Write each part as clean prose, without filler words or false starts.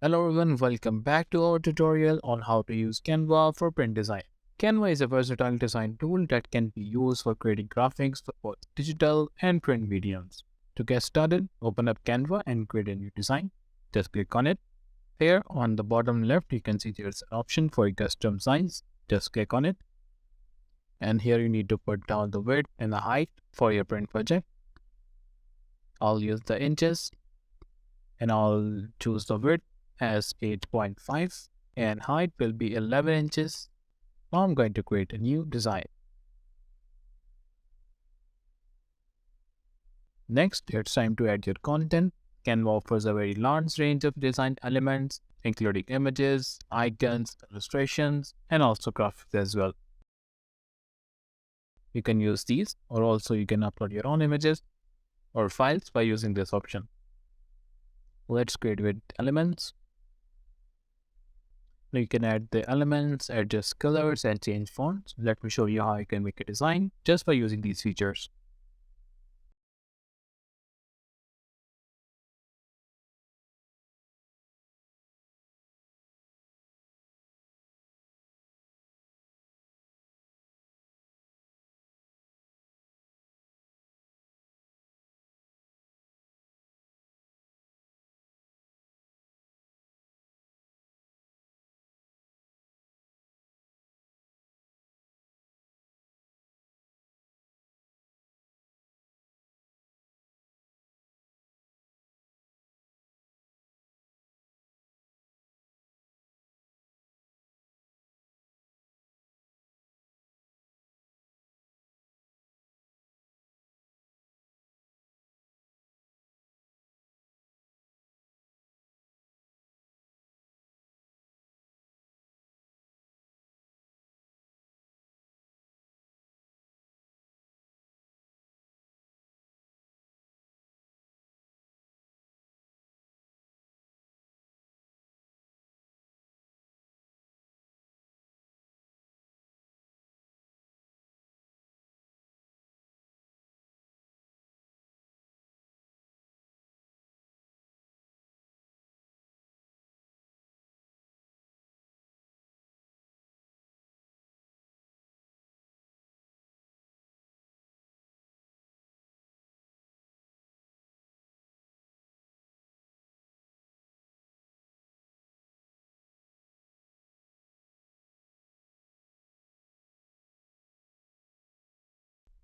Hello everyone, welcome back to our tutorial on how to use Canva for print design. Canva is a versatile design tool that can be used for creating graphics for both digital and print mediums. To get started, open up Canva and create a new design. Just click on it. Here on the bottom left, you can see there's an option for custom size. Just click on it. And here you need to put down the width and the height for your print project. I'll use the inches and I'll choose the width as 8.5 and height will be 11 inches. Now I'm going to create a new design. Next, it's time to add your content. Canva offers a very large range of design elements, including images, icons, illustrations, and also graphics as well. You can use these, or also you can upload your own images or files by using this option. Let's create with elements. Now you can add the elements, adjust colors, and change fonts. Let me show you how you can make a design just by using these features.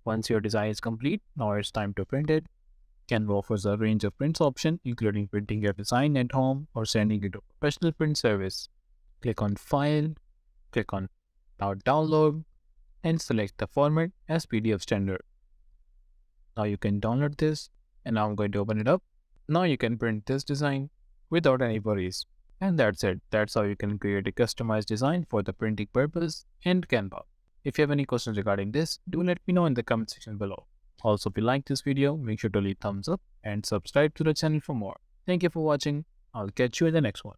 Once your design is complete, now it's time to print it. Canva offers a range of prints options, including printing your design at home or sending it to a professional print service. Click on File, click on Now Download, and select the format as PDF standard. Now you can download this, and now I'm going to open it up. Now you can print this design without any worries. And that's it. That's how you can create a customized design for the printing purpose in Canva. If you have any questions regarding this, do let me know in the comment section below. Also, if you like this video, make sure to leave thumbs up and subscribe to the channel for more. Thank you for watching. I'll catch you in the next one.